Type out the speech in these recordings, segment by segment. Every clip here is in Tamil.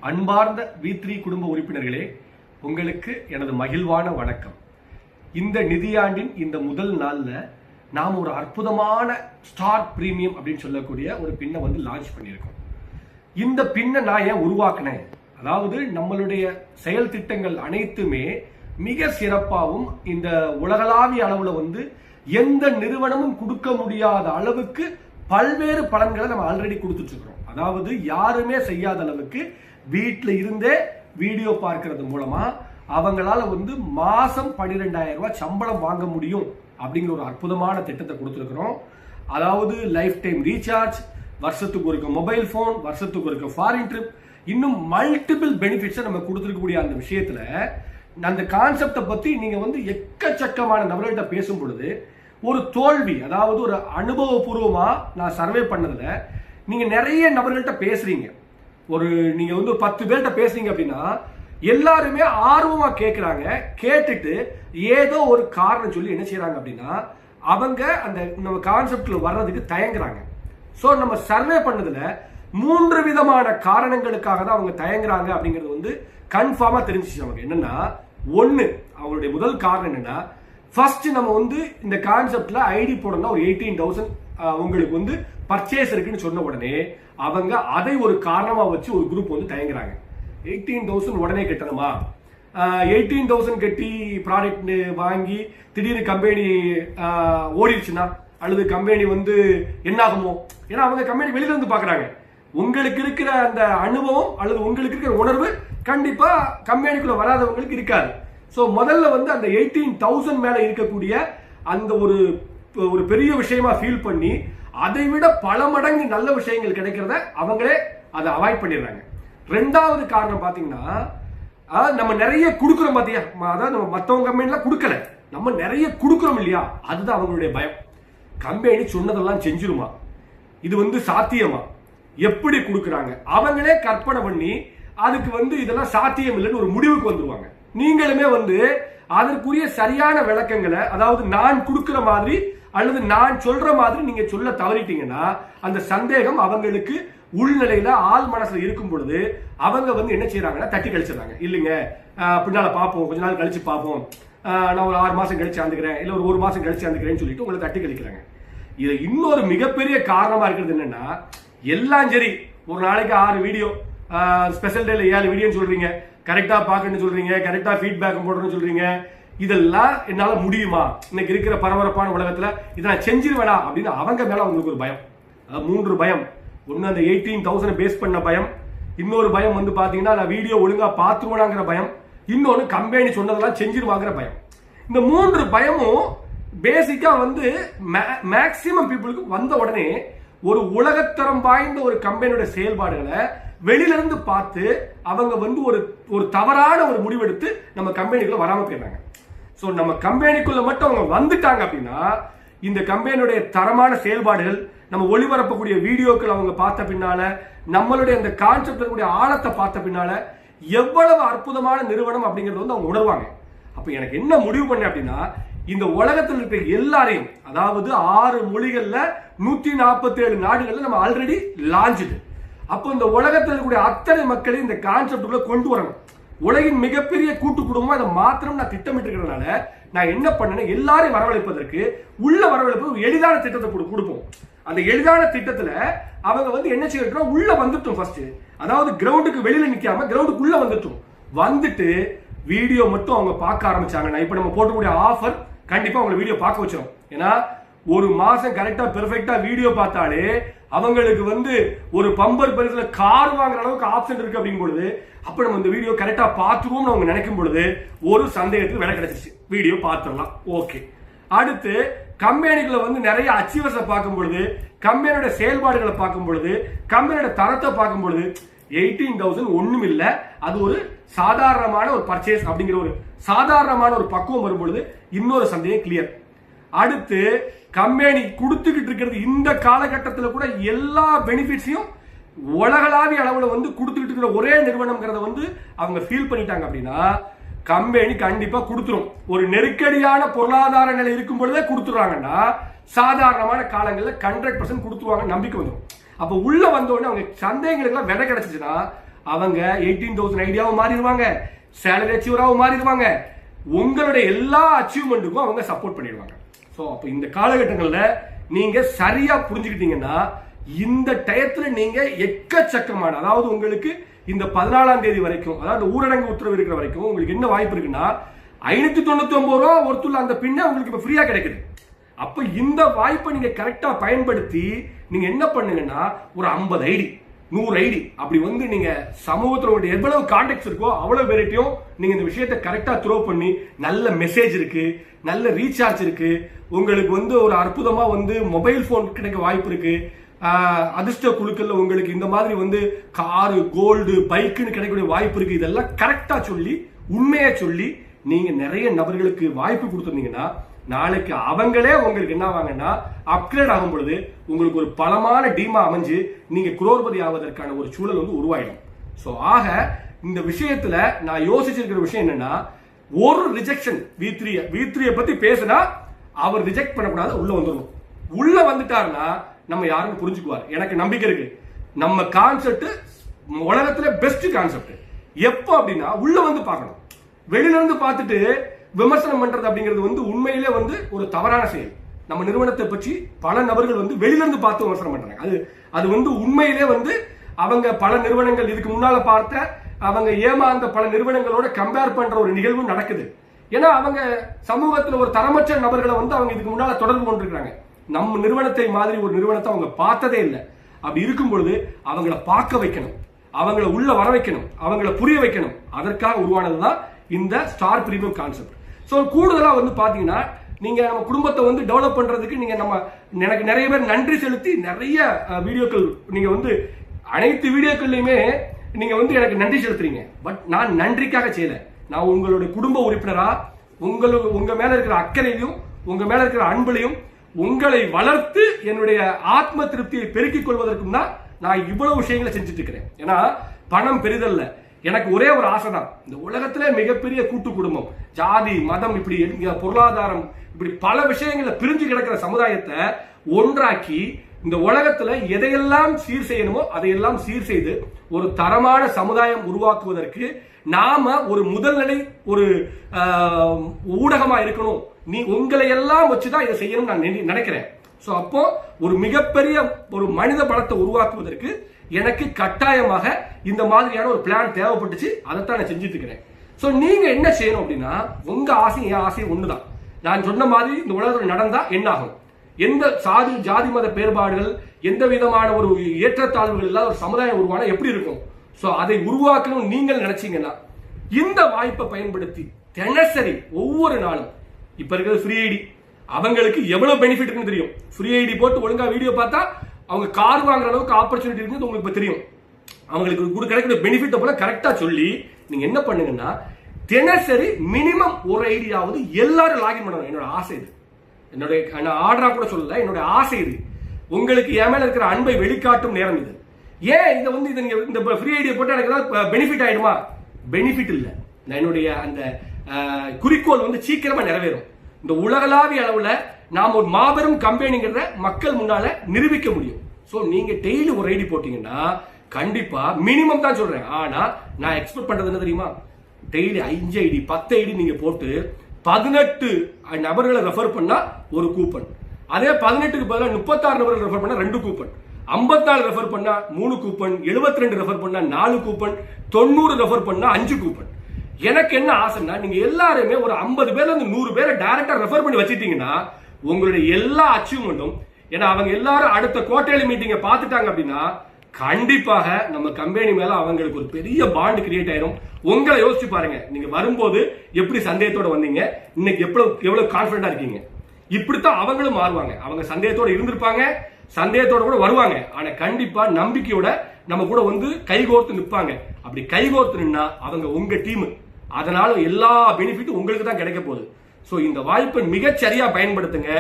அன்பார்ந்த V3 குடும்ப உறுப்பினர்களே, உங்களுக்கு எனது மகிழ்வான வணக்கம். இந்த நிதியாண்டின் இந்த முதல் நாள்ல நாம் ஒரு அற்புதமான ஸ்டார் பிரீமியம் அப்படின்னு சொல்லக்கூடிய ஒரு பின்னை வந்து லான்ச் பண்ணியிருக்கோம். இந்த பின்னை நான் ஏன் உருவாக்கினேன், அதாவது நம்மளுடைய செயல் திட்டங்கள் அனைத்துமே மிக சிறப்பாகவும் இந்த உலகளாவிய அளவுல வந்து எந்த நிறுவனமும் கொடுக்க முடியாத அளவுக்கு பல்வேறு பலன்களை நம்ம ஆல்ரெடி கொடுத்துட்டு இருக்கிறோம். அதாவது யாருமே செய்யாத அளவுக்கு வீட்டில் இருந்தே வீடியோ பார்க்கறது மூலமா அவங்களால வந்து மாசம் 12,000 ரூபாய் சம்பளம் வாங்க முடியும் அப்படிங்கிற ஒரு அற்புதமான திட்டத்தை கொடுத்துருக்கிறோம். அதாவது லைஃப் டைம் ரீசார்ஜ், வருஷத்துக்கு ஒரு மொபைல் போன், வருஷத்துக்கு ஒரு ஃபாரின் ட்ரிப், இன்னும் மல்டிபிள் பெனிஃபிட்ஸை நம்ம கொடுத்துருக்கக்கூடிய அந்த விஷயத்துல அந்த கான்செப்டை பத்தி நீங்க வந்து எக்கச்சக்கமான நபர்கள்ட்ட பேசும் பொழுது ஒரு தோல்வி, அதாவது ஒரு அனுபவபூர்வமா நான் சர்வே பண்ணதுல நீங்க நிறைய நபர்கள்ட்ட பேசுறீங்க. நீங்க வந்து 10 பேர்கிட்ட பேசுறீங்க அப்படின்னா எல்லாருமே ஆர்வமா கேட்கிறாங்க. கேட்டுட்டு ஏதோ ஒரு காரணம் சொல்லி என்ன செய்யறாங்க அப்படின்னா அவங்க அந்த நம்ம கான்செப்ட்ல வர்றதுக்கு தயங்குறாங்க. சோ நம்ம சர்வே பண்ணதுல 3 விதமான காரணங்களுக்காக தான் அவங்க தயங்குறாங்க அப்படிங்கிறது வந்து கன்ஃபார்மா தெரிஞ்சிச்சு நமக்கு. என்னன்னா, ஒன்னு, அவங்களுடைய முதல் காரணம் என்னன்னா, ஃபர்ஸ்ட் நம்ம வந்து இந்த கான்செப்ட்ல ஐடி போடணும்னா ஒரு 18,000 உங்களுக்கு வந்து பர்ச்சேஸ் இருக்குன்னு சொன்ன உடனே அவங்க அதை ஒரு காரணமா வச்சு ஒரு குரூப் வந்து தயங்குறாங்க. 18,000 உடனே கட்டணுமா, 18,000 கட்டி ப்ராடக்ட் வாங்கி திடீர்னு கம்பெனி ஓடிடுச்சுன்னா அல்லது கம்பெனி வந்து என்ன ஆகுமோ, ஏன்னா அவங்க கம்பெனி வெளியில இருந்து பாக்குறாங்க. உங்களுக்கு இருக்கிற அந்த அனுபவம் அல்லது உங்களுக்கு இருக்கிற உணர்வு கண்டிப்பா கம்பெனிக்குள்ள வராதவங்களுக்கு இருக்காது. சோ முதல்ல வந்து அந்த 18,000 மேல இருக்கக்கூடிய அந்த ஒரு பெரிய விஷயமா ஃபீல் பண்ணி அதை விட பல மடங்கு நல்ல விஷயங்கள் கிடைக்கிறத அவங்களே அதை அவாய்ட் பண்ணிடுறாங்க. ரெண்டாவது காரணம் பாத்தீங்கன்னா, நம்ம நிறைய கொடுக்குறோம் பாத்தியா, அதாவது நம்ம மத்தவங்க கம்பெனிலாம் கொடுக்கல, நம்ம நிறைய கொடுக்குறோம் இல்லையா, அதுதான் அவங்களுடைய பயம். கம்பெனி சொன்னதெல்லாம் செஞ்சிருமா, இது வந்து சாத்தியமா, எப்படி கொடுக்குறாங்க, அவங்களே கற்பனை பண்ணி அதுக்கு வந்து இதெல்லாம் சாத்தியம் இல்லைன்னு ஒரு முடிவுக்கு வந்துருவாங்க. நீங்களுமே வந்து அதற்குரிய சரியான விளக்கங்களை, அதாவது நான் கொடுக்கிற மாதிரி அல்லது நான் சொல்ற மாதிரி நீங்க சொல்ல தவறிட்டீங்கன்னா அந்த சந்தேகம் அவங்களுக்கு உள்நிலையில ஆள் மனசுல இருக்கும் பொழுது அவங்க வந்து என்ன செய்யறாங்கன்னா தட்டி கழிச்சிடறாங்க. இல்லைங்க பின்னால பார்ப்போம், கொஞ்ச நாள் கழிச்சு பார்ப்போம், நான் ஒரு 6 மாசம் கழிச்சு ஆந்துக்கிறேன், இல்ல ஒரு 1 மாசம் கழிச்சு ஆந்துக்கிறேன்னு சொல்லிட்டு உங்களை தட்டி கழிக்கிறாங்க. இது இன்னொரு மிகப்பெரிய காரணமா இருக்கிறது என்னன்னா, எல்லாம் சரி, ஒரு நாளைக்கு 6 வீடியோ, ஸ்பெஷல் டேல 7 வீடியோன்னு சொல்றீங்க, கரெக்டா பாக்கணும்னு சொல்றீங்க, கரெக்டா ஃபீட்பேக் போடணும்னு சொல்றீங்க, இதெல்லாம் என்னால முடியுமா, இன்னைக்கு இருக்கிற பரபரப்பான உலகத்துல இதை நான் செஞ்சிருவேனா அப்படின்னு அவங்க மேல அவங்களுக்கு ஒரு பயம். 3 பயம். ஒன்னு அந்த 18,000 பேஸ் பண்ண பயம், இன்னொரு பயம் வந்து பாத்தீங்கன்னா நான் வீடியோ ஒழுங்கா பாத்துருவாங்கிற பயம், இன்னொன்னு கம்பெனி சொன்னதெல்லாம் செஞ்சிருவாங்கிற பயம். இந்த 3 பயமும் பேசிக்கா வந்து மேக்சிமம் பீப்புளுக்கு வந்த உடனே ஒரு உலகத்தரம் வாய்ந்த ஒரு கம்பெனியோட செயல்பாடுகளை வெளியில இருந்து பார்த்து அவங்க வந்து ஒரு தவறான ஒரு முடிவெடுத்து நம்ம கம்பெனிக்குள்ள வராம போயிடுறாங்க. சோ நம்ம கம்பெனிக்குள்ள மட்டும் அவங்க வந்துட்டாங்க அப்படின்னா இந்த கம்பெனியுடைய தரமான செயல்பாடுகள், நம்ம ஒளிபரப்பக்கூடிய வீடியோக்கள் அவங்க பார்த்த பின்னால, நம்மளுடைய அந்த கான்செப்ட் ஆழத்தை பார்த்த பின்னால எவ்வளவு அற்புதமான நிறுவனம் அப்படிங்கறது வந்து அவங்க உணர்வாங்க. அப்ப எனக்கு என்ன முடிவு பண்ண அப்படின்னா, இந்த உலகத்தில் இருக்கிற எல்லாரையும், அதாவது 6 மொழிகள்ல 147 நாடுகள்ல நம்ம ஆல்ரெடி லான்ச். அப்போ இந்த உலகத்தில் இருக்கக்கூடிய அத்தனை மக்களையும் இந்த கான்செப்டுக்குள்ள கொண்டு வரணும். உலகின் மிகப்பெரிய கூட்டு குடும்பம் அதை மாத்திரம் நான் திட்டமிட்டு இருக்கிறதுனால நான் என்ன பண்ணேன், எல்லாரையும் வரவழைப்பதற்கு உள்ள வரவழைப்பு ஒரு எளிதான திட்டத்தை கொடுப்போம். அந்த எளிதான திட்டத்துல அவங்க வந்து என்ன செய்யணும், உள்ள வந்துட்டோம் ஃபர்ஸ்ட், அதாவது கிரவுண்டுக்கு வெளியில நிக்காம கிரவுண்டுக்குள்ள வந்துட்டு வீடியோ மட்டும் அவங்க பார்க்க ஆரம்பிச்சாங்க. இப்ப நம்ம போட்டக்கூடிய ஆஃபர் கண்டிப்பா அவங்க வீடியோ பார்க்க வச்சிடும். ஏன்னா ஒரு மாசம் கரெக்டா பெர்ஃபெக்டா வீடியோ பார்த்தாலே அவங்களுக்கு வந்து ஒரு பம்பர் பரிசுல கார் வாங்குற அளவுக்கு ஆப்ஷன் இருக்கு அப்படிங்கும் பொழுது, அப்ப நம்ம இந்த வீடியோ கரெக்டா பார்த்துருவோம்னு அவங்க நினைக்கும் பொழுது ஒரு சந்தேகத்துக்கு விலை கிடைச்சிச்சு, வீடியோ பார்த்துடலாம். ஓகே, அடுத்து கம்பெனிகளை வந்து நிறைய அச்சீவர்ஸை பார்க்கும் பொழுது, கம்பெனியோட செயல்பாடுகளை பார்க்கும் பொழுது, கம்பெனியோட தரத்தை பார்க்கும் பொழுது 18,000 ஒண்ணும் இல்ல, அது ஒரு சாதாரணமான ஒரு பர்ச்சேஸ் அப்படிங்கிற ஒரு சாதாரணமான ஒரு பக்குவம் வரும் பொழுது இன்னொரு சந்தேகம் கிளியர். அடுத்து கம்பெனி கொடுத்துக்கிட்டு இருக்கிறது இந்த காலகட்டத்தில் கூட எல்லா பெனிஃபிட்ஸையும் உலகளாவிய அளவுல வந்து கொடுத்துக்கிட்டு இருக்கிற ஒரே நிறுவனம்ங்கிறத வந்து அவங்க ஃபீல் பண்ணிட்டாங்க அப்படின்னா கம்பெனி கண்டிப்பா கொடுத்துரும். ஒரு நெருக்கடியான பொருளாதார நிலை இருக்கும் பொழுதே கொடுத்துறாங்கன்னா சாதாரணமான காலங்களில் 100% கொடுத்துருவாங்க, நம்பிக்கை வந்துடும். அப்ப உள்ள வந்த உடனே அவங்க சந்தேகங்களுக்கு விதை கிடைச்சிச்சுன்னா அவங்க 18,000 ஐடியாவும் மாறிடுவாங்க, சேலரி அச்சீவராகவும் மாறிடுவாங்க, உங்களுடைய எல்லா அச்சீவ்மெண்ட்டுக்கும் அவங்க சப்போர்ட் பண்ணிடுவாங்க. ஸோ அப்போ இந்த காலகட்டங்களில் நீங்க சரியா புரிஞ்சுக்கிட்டீங்கன்னா இந்த டயத்துல நீங்க எக்கச்சக்கமான, அதாவது உங்களுக்கு இந்த 14ஆம் தேதி வரைக்கும், அதாவது ஊரடங்கு உத்தரவு இருக்கிற வரைக்கும் உங்களுக்கு என்ன வாய்ப்பு இருக்குன்னா 599 ரூபா ஒருத்துள்ள அந்த பின்ன உங்களுக்கு இப்ப ஃப்ரீயா கிடைக்குது. அப்ப இந்த வாய்ப்பை நீங்க கரெக்டா பயன்படுத்தி நீங்க என்ன பண்ணுங்கன்னா ஒரு 50 ஐடி 100 ஐடி அப்படி வந்து நீங்க சமூகத்தில் எவ்வளவு கான்டாக்ட்ஸ் இருக்கோ அவ்வளவு பேர்ட்டையும் நீங்க இந்த விஷயத்தை கரெக்டா த்ரோ பண்ணி, நல்ல மெசேஜ் இருக்கு, நல்ல ரீசார்ஜ் இருக்கு, உங்களுக்கு வந்து ஒரு அற்புதமா வந்து மொபைல் போன் கிடைக்க வாய்ப்பு இருக்கு, அதிர்ஷ்ட குழுக்கள்ல உங்களுக்கு இந்த மாதிரி வந்து காரு, கோல்டு, பைக்குன்னு கிடைக்கக்கூடிய வாய்ப்பு இருக்கு. இதெல்லாம் கரெக்டா சொல்லி உண்மையை சொல்லி நீங்க நிறைய நபர்களுக்கு வாய்ப்பு கொடுத்துருந்தீங்கன்னா நாளைக்கு அவங்களே உங்களுக்கு என்ன ஆவாங்கன்னா அப்கிரேட் ஆகும் பொழுது உங்களுக்கு ஒரு பலமான டீமா அமைஞ்சு நீங்க குரோர்பதி ஆவதற்கான ஒரு சூழல் வந்து உருவாயிடும். ஸோ ஆக இந்த விஷயத்துல நான் யோசிச்சிருக்கிற விஷயம் என்னன்னா, ஒரு ரிஜெக்ஷன் V3 பத்தி பேசினா அவர் ரிஜெக்ட் பண்ணக்கூடாது, உள்ள வந்துடணும். உள்ள வந்துட்டாருன்னா நம்ம யாருன்னு புரிஞ்சுக்குவார். எனக்கு நம்பிக்கை இருக்கு. நம்ம கான்செப்ட் உலகத்துல பெஸ்ட் கான்செப்ட். எப்போ அப்படின்னா உள்ள வந்து பார்க்கணும். வெளியில இருந்து பார்த்துட்டு விமர்சனம் பண்றது அப்படிங்கிறது வந்து உண்மையிலே வந்து ஒரு தவறான செயல். நம்ம நிறுவனத்தை பற்றி பல நபர்கள் வந்து வெளியில இருந்து பார்த்து விமர்சனம் பண்றாங்க. அது வந்து உண்மையிலே வந்து அவங்க பல நிறுவனங்கள் இதுக்கு முன்னால பார்த்த அவங்க ஏமாந்த பல நிறுவனங்களோட கம்பேர் பண்ற ஒரு நிகழ்வு நடக்குது. ஏன்னா அவங்க சமூகத்தில் ஒரு தரமற்ற நபர்களை வந்து அவங்க இதுக்கு முன்னால தொடர்பு கொண்டிருக்காங்க. நம்ம நிறுவனத்தை மாதிரி ஒரு நிறுவனத்தை அவங்க பார்த்ததே இல்லை. அப்படி இருக்கும் பொழுது அவங்கள பார்க்க வைக்கணும், அவங்கள உள்ள வர வைக்கணும், அவங்கள புரிய வைக்கணும். அதற்காக உருவானதுதான் இந்த ஸ்டார் பிரீமியம் கான்செப்ட். ஸோ கூடுதலா வந்து பாத்தீங்கன்னா நீங்க நம்ம குடும்பத்தை வந்து டெவலப் பண்றதுக்கு நீங்க எனக்கு நிறைய பேர் நன்றி செலுத்தி நிறைய வீடியோக்கள் நீங்க வந்து அனைத்து வீடியோக்கள்லையுமே நீங்க வந்து எனக்கு நன்றி செலுத்துறீங்க. பட் நான் நன்றிக்காக செய்யல. நான் உங்களுடைய குடும்ப உறுப்பினரா உங்க மேல இருக்கிற அக்கறையிலும் உங்க மேல இருக்கிற அன்புலையும் உங்களை வளர்த்து என்னுடைய ஆத்ம திருப்தியை பெருக்கிக் கொள்வதற்கும் தான் நான் இவ்வளவு விஷயங்களை செஞ்சுட்டு இருக்கிறேன். ஏன்னா பணம் பெரிதல்ல. எனக்கு ஒரே ஒரு ஆசை தான், இந்த உலகத்திலே மிகப்பெரிய கூட்டு குடும்பம், ஜாதி மதம் இப்படி பொருளாதாரம் இப்படி பல விஷயங்கள பிரிஞ்சு கிடக்கிற சமுதாயத்தை ஒன்றாக்கி இந்த உலகத்துல எதையெல்லாம் சீர் செய்யணுமோ அதையெல்லாம் சீர் செய்து ஒரு தரமான சமுதாயம் உருவாக்குவதற்கு நாம ஒரு முதல்நிலை ஒரு ஊடகமா இருக்கணும். நீ உங்களை எல்லாம் வச்சுதான் இதை செய்யணும் நான் நினைக்கிறேன். சோ அப்போ ஒரு மிகப்பெரிய ஒரு மனித பலத்தை உருவாக்குவதற்கு எனக்கு கட்டாயமாக இந்த மாதிரியான ஒரு பிளான் தேவைப்பட்டுச்சு. அதைத்தான் நான் செஞ்சுட்டு இருக்கிறேன். சோ நீங்க என்ன செய்யணும் அப்படின்னா, உங்க ஆசை என் ஆசை ஒண்ணுதான். நான் சொன்ன மாதிரி இந்த உலகத்தில் நடந்தா என்ன ஆகும், எந்த ஜாதி மத வேறுபாடுகள், எந்த விதமான ஒரு ஏற்றத்தாழ்வுகள் இல்லாத ஒரு சமுதாயம் உருவான எப்படி இருக்கும். சோ அதை உருவாக்கணும் நீங்கள் நினைச்சீங்கன்னா இந்த வாய்ப்பை பயன்படுத்தி தினசரி ஒவ்வொரு நாளும் இப்ப இருக்கிறது ஃப்ரீ ஐடி, அவங்களுக்கு எவ்வளவு பெனிஃபிட் இருக்குன்னு தெரியும். ஃப்ரீ ஐடி போட்டு ஒழுங்கா வீடியோ பார்த்தா அவங்க கார் வாங்குற அளவுக்கு ஆப்பர்ச்சுனிட்டி இருக்குன்னு உங்களுக்கு தெரியும். அவங்களுக்கு கிடைக்கிற பெனிஃபிட் போல கரெக்டா சொல்லி நீங்க என்ன பண்ணுங்கன்னா தினசரி மினிமம் ஒரு ஐடியாவது எல்லாரும் லாகின் பண்ணணும். என்னோட ஆசை இது. என்னுடைய ஆர்டரா கூட சொல்லல, என்னோட ஆசை இது. உங்களுக்கு என் மேல இருக்கிற அன்பை வெளிக்காட்டும் நேரம் இது. ஏன் இதை வந்து இதை நீங்க இந்த ஃப்ரீ ஐடியா போட்டு எனக்கு ஏதாவது பெனிஃபிட் ஆயிடுமா? பெனிஃபிட் இல்ல. என்னுடைய அந்த குறிக்கோள் வந்து சீக்கிரமா நிறைவேறும். இந்த உலகளாவிய அளவுல நாம் ஒரு மாபெரும் கம்பெனிங்கிறத மக்கள் முன்னால நிரூபிக்க முடியும். சோ நீங்க டெய்லி ஒரு ஐடி போட்டீங்கன்னா கண்டிப்பா மினிமம் தான் சொல்றேன். ஆனா நான் எக்ஸ்பெக்ட் பண்றது என்ன தெரியுமா, டெய்லி 5 ஐடி 10 ஐடி நீங்க போட்டு 18 நபர்களை ரெஃபர் பண்ணா ஒரு கூப்பன், அதே 18க்கு பதிலாக 36 நபர்கள் ரெஃபர் பண்ணா 2 கூப்பன், 54 ரெஃபர் பண்ணா 3 கூப்பன், 72 ரெஃபர் பண்ணா 4 கூப்பன், 90 ரெஃபர் பண்ணா 5 கூப்பன். எனக்கு என்ன ஆசைன்னா நீங்க எல்லாருமே ஒரு 50 பேர்ல இருந்து 100 பேரை டைரக்டா ரெஃபர் பண்ணி வச்சிட்டீங்கன்னா உங்களுடைய எல்லா அச்சீவ்மெண்ட்டும், ஏன்னா அவங்க எல்லாரும் அடுத்த குவார்டர்லி மீட்டிங்கை பார்த்துட்டாங்க அப்படின்னா கண்டிப்பாக நம்ம கம்பெனி மேல அவங்களுக்கு ஒரு பெரிய பாண்ட் கிரியேட் ஆயிரும். உங்களை யோசிச்சு பாருங்க, நீங்க வரும்போது எப்படி சந்தேகத்தோட வந்தீங்க, இன்னைக்கு எவ்வளவு கான்பிடண்டா இருக்கீங்க. இப்படித்தான் அவங்களும் மாறுவாங்க. அவங்க சந்தேகத்தோட இருந்திருப்பாங்க, சந்தேகத்தோட கூட வருவாங்க. ஆனா கண்டிப்பா நம்பிக்கையோட நம்ம கூட வந்து கைகோர்த்து நிற்பாங்க. அப்படி கைகோர்த்து நின்னா அவங்க உங்க டீம். அதனால எல்லா பெனிஃபிட்டும் உங்களுக்கு தான் கிடைக்க போகுது. சோ இந்த வாய்ப்பை மிகச்சரியா பயன்படுத்துங்க.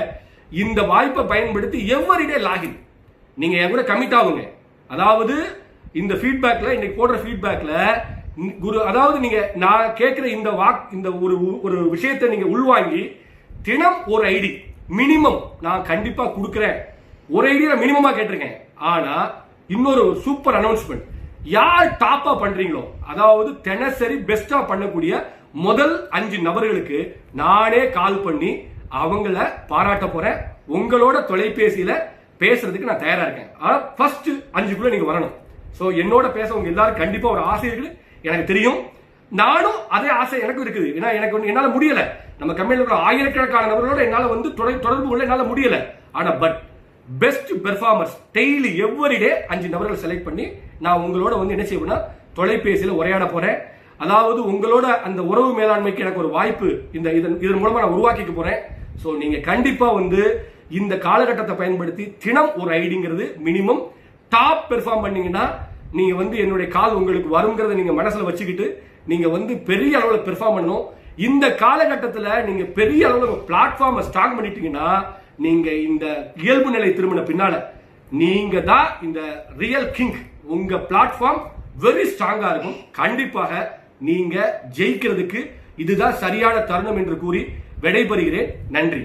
இந்த வாய்ப்பை பயன்படுத்தி எவ்ரிடே லாகின் நீங்க என் கூட கமிட் ஆகுங்க. அதாவது இந்த ஃபீட்பேக்ல இன்னைக்கு போடுற ஃபீட்பேக்ல அதாவது நீங்க நான் கேட்கிற இந்த ஒரு விஷயத்தை நீங்க உள்வாங்கி தினம் ஒரு ஐடி மினிமம் நான் கண்டிப்பா கொடுக்கிறேன். ஒரு ஐடியா மினிமமா கேட்டிருக்கேன். ஆனா இன்னொரு சூப்பர் அனௌன்ஸ்மெண்ட், யார் டாப்பா பண்றீங்களோ, அதாவது தினசரி பெஸ்டா பண்ணக்கூடிய முதல் 5 நபர்களுக்கு நானே கால் பண்ணி அவங்கள பாராட்ட போறேன். உங்களோட தொலைபேசியில பேசுறதுக்கு நான் தயாரா இருக்கேன். ஆனா ஃபர்ஸ்ட் 5குள்ள நீங்க வரணும். சோ என்னோட பேச உங்க எல்லாரும் கண்டிப்பா ஒரு ஆசை இருக்குது, எனக்கு தெரியும். நானும் அதே ஆசை எனக்கு இருக்குது. ஏன்னா எனக்கு என்னால முடியல, நம்ம கம்பெனியில் இருக்கிற ஆயிரக்கணக்கான நபர்களோட என்னால வந்து தொடர்பு கொள்ள என்னால முடியல. ஆனா but best performers daily everyday 5 நபர்கள் செலக்ட் பண்ணி நான் உங்களோட வந்து என்ன செய்வேன்னா தொலைபேசியில உரையாட போறேன். அதாவது உங்களோட அந்த உறவு மேலாண்மைக்கு எனக்கு ஒரு வாய்ப்பு இதன் மூலமா நான் உருவாக்கிக்க போறேன். சோ நீங்க கண்டிப்பா வந்து இந்த காலகட்டத்தை பயன்படுத்தி தினம் ஒரு ஐடிங்கிறது மினிமம் டாப் பெர்ஃபார்ம் பண்ணீங்கன்னா நீங்க வந்து என்னுடைய கால் உங்களுக்கு வருங்கிறத நீங்க மனசுல வச்சுக்கிட்டு நீங்க வந்து பெரிய அளவுல பெர்ஃபார்ம் பண்ணணும். இந்த காலகட்டத்தில் நீங்க பெரிய அளவுல பிளாட்ஃபார்மை ஸ்ட்ராங் பண்ணிட்டீங்கன்னா நீங்க இந்த இயல்பு நிலை திரும்பின பின்னால நீங்க தான் இந்த ரியல் கிங். உங்க பிளாட்ஃபார்ம் வெரி ஸ்ட்ராங்கா இருக்கும். கண்டிப்பாக நீங்க ஜெயிக்கிறதுக்கு இதுதான் சரியான தருணம் என்று கூறி விடைபெறுகிறேன். நன்றி.